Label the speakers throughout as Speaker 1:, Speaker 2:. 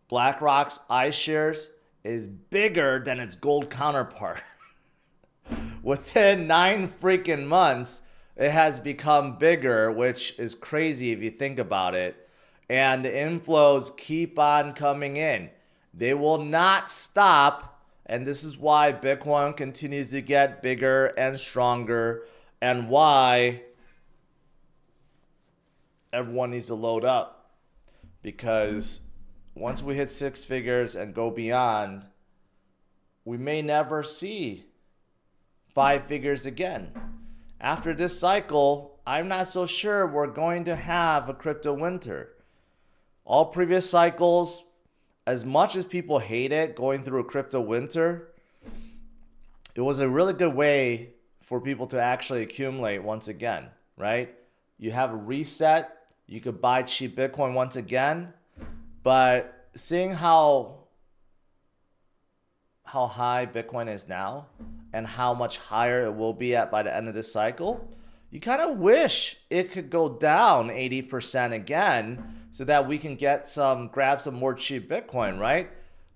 Speaker 1: BlackRock's iShares is bigger than its gold counterpart. Within 9 freaking months, it has become bigger, which is crazy if you think about it. And the inflows keep on coming in. They will not stop. And this is why Bitcoin continues to get bigger and stronger, and why everyone needs to load up. Because once we hit 6 figures and go beyond, we may never see 5 figures again. After this cycle, I'm not so sure we're going to have a crypto winter. All previous cycles, as much as people hate it, going through a crypto winter, it was a really good way for people to actually accumulate once again, right? You have a reset, you could buy cheap Bitcoin once again, but seeing how high Bitcoin is now and how much higher it will be at by the end of this cycle, you kind of wish it could go down 80% again so that we can grab some more cheap Bitcoin, right?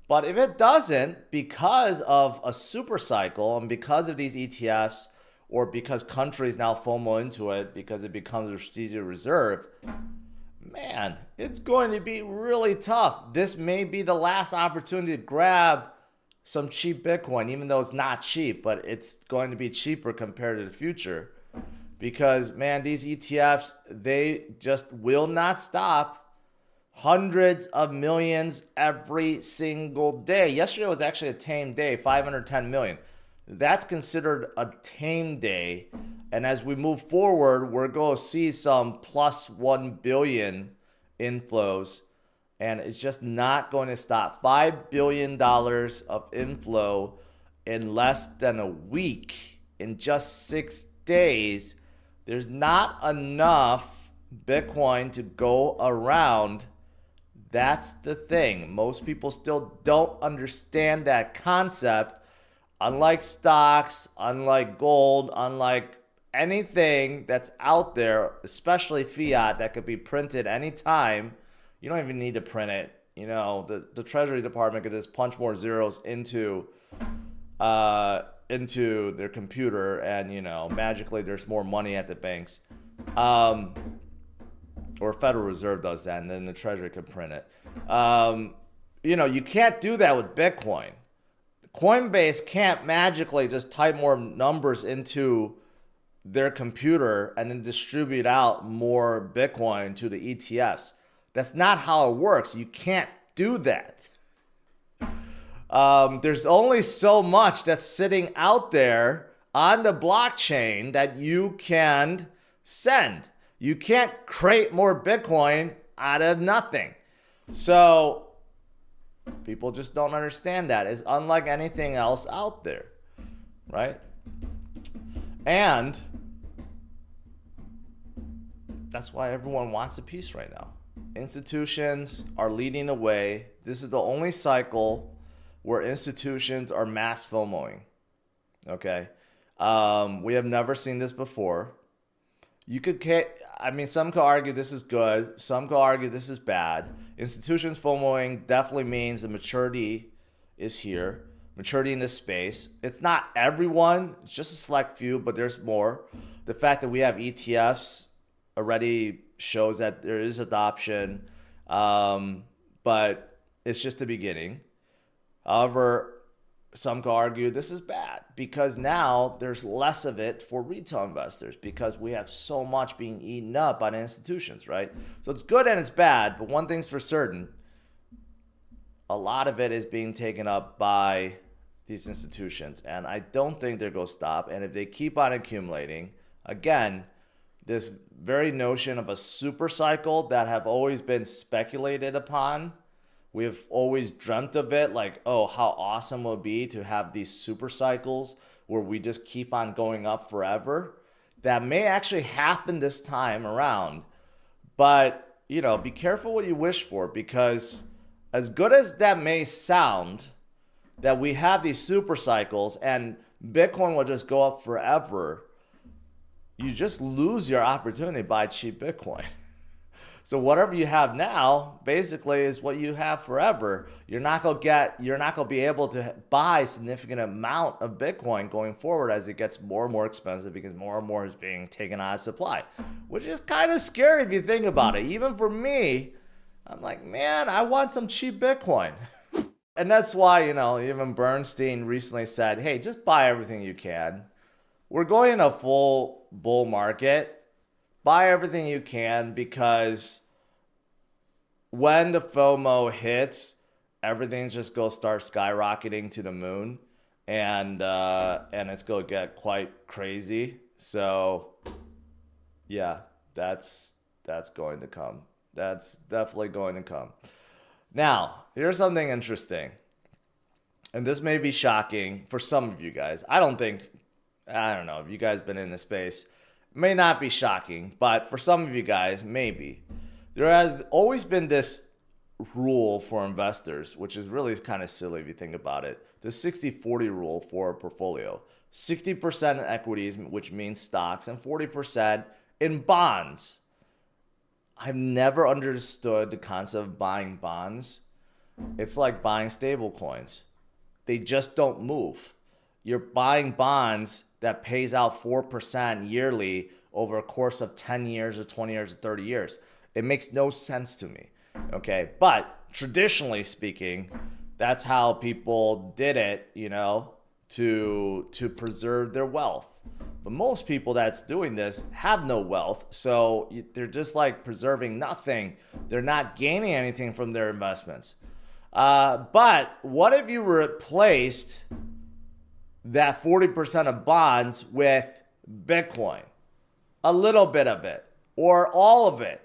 Speaker 1: But if it doesn't, because of a super cycle and because of these ETFs, or because countries now FOMO into it because it becomes a strategic reserve, man, it's going to be really tough. This may be the last opportunity to grab some cheap Bitcoin, even though it's not cheap, but it's going to be cheaper compared to the future. Because, man, these ETFs, they just will not stop. Hundreds of millions every single day. Yesterday was actually a tame day, 510 million. That's considered a tame day. And as we move forward, we're going to see some plus 1 billion inflows. And it's just not going to stop. $5 billion of inflow in less than a week, in just 6 days. There's not enough Bitcoin to go around. That's the thing. Most people still don't understand that concept. Unlike stocks, unlike gold, unlike anything that's out there, especially fiat that could be printed anytime, you don't even need to print it. You know, the Treasury Department could just punch more zeros into their computer, and you know, magically there's more money at the banks. Or Federal Reserve does that, and then the Treasury could print it. You know, you can't do that with Bitcoin. Coinbase can't magically just type more numbers into their computer and then distribute out more Bitcoin to the ETFs. That's not how it works. You can't do that. There's only so much that's sitting out there on the blockchain that you can send. You can't create more Bitcoin out of nothing. So people just don't understand that. It's unlike anything else out there, right? And that's why everyone wants a piece right now. Institutions are leading the way. This is the only cycle where institutions are mass FOMOing. Okay? We have never seen this before. Some could argue this is good. Some could argue this is bad. Institutions FOMOing definitely means the maturity is here. Maturity in this space. It's not everyone. It's just a select few, but there's more. The fact that we have ETFs already shows that there is adoption, but it's just the beginning. However, some could argue this is bad because now there's less of it for retail investors because we have so much being eaten up by the institutions, right? So it's good and it's bad, but one thing's for certain, a lot of it is being taken up by these institutions, and I don't think they're going to stop. And if they keep on accumulating, again, this very notion of a super cycle that have always been speculated upon, we've always dreamt of it, like, oh, how awesome it would be to have these super cycles where we just keep on going up forever. That may actually happen this time around. But, you know, be careful what you wish for, because as good as that may sound, that we have these super cycles and Bitcoin will just go up forever, you just lose your opportunity to buy cheap Bitcoin. So whatever you have now basically is what you have forever. You're not gonna be able to buy a significant amount of Bitcoin going forward as it gets more and more expensive because more and more is being taken out of supply, which is kind of scary if you think about it. Even for me, I'm like, man, I want some cheap Bitcoin. And that's why, even Bernstein recently said, hey, just buy everything you can. We're going in a full bull market. Buy everything you can, because when the FOMO hits, everything's just going to start skyrocketing to the moon, and it's going to get quite crazy. So yeah, that's going to come. That's definitely going to come. Now, here's something interesting. And this may be shocking for some of you guys. I don't know if you guys been in the space. It may not be shocking, but for some of you guys, maybe. There has always been this rule for investors, which is really kind of silly if you think about it. The 60-40 rule for a portfolio. 60% in equities, which means stocks, and 40% in bonds. I've never understood the concept of buying bonds. It's like buying stable coins. They just don't move. You're buying bonds that pays out 4% yearly over a course of 10 years or 20 years or 30 years. It makes no sense to me. Okay. But traditionally speaking, that's how people did it, to preserve their wealth. But most people that's doing this have no wealth. So they're just like preserving nothing. They're not gaining anything from their investments. But what if you replaced that 40% of bonds with Bitcoin? A little bit of it or all of it.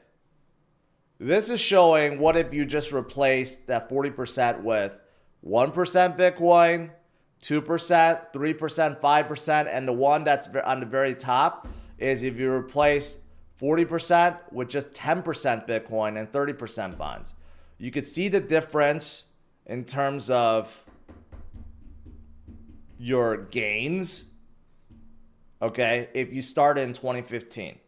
Speaker 1: This is showing what if you just replaced that 40% with 1% Bitcoin, 2%, 3%, 5%, and the one that's on the very top is if you replace 40% with just 10% Bitcoin and 30% bonds. You could see the difference in terms of your gains, okay, if you started in 2015.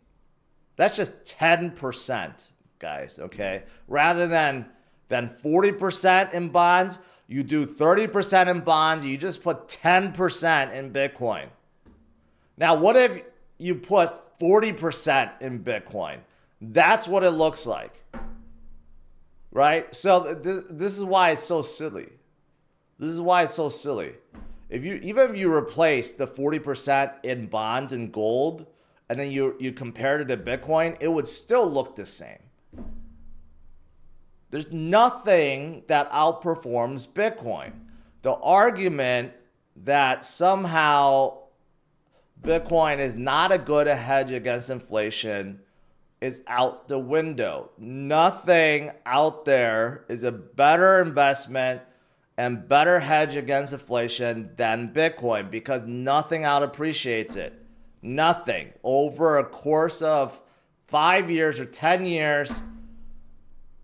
Speaker 1: That's just 10%, guys, okay? Rather than 40% in bonds, you do 30% in bonds, you just put 10% in Bitcoin. Now, what if you put 40% in Bitcoin? That's what it looks like, right? So this is why it's so silly. This is why it's so silly. Even if you replace the 40% in bonds and gold, and then you compare it to Bitcoin, it would still look the same. There's nothing that outperforms Bitcoin. The argument that somehow Bitcoin is not a good hedge against inflation is out the window. Nothing out there is a better investment and better hedge against inflation than Bitcoin, because nothing out appreciates it. Nothing. Over a course of 5 years or 10 years,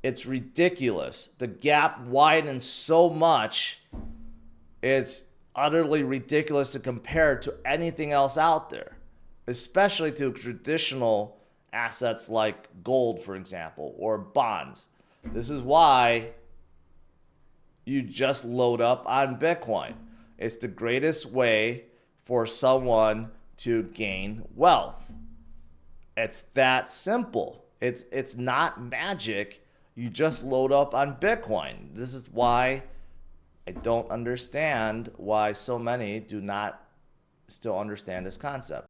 Speaker 1: it's ridiculous. The gap widens so much, it's utterly ridiculous to compare to anything else out there, especially to traditional assets like gold, for example, or bonds. This is why you just load up on Bitcoin. It's the greatest way for someone to gain wealth. It's that simple. It's not magic. You just load up on Bitcoin. This is why I don't understand why so many do not still understand this concept.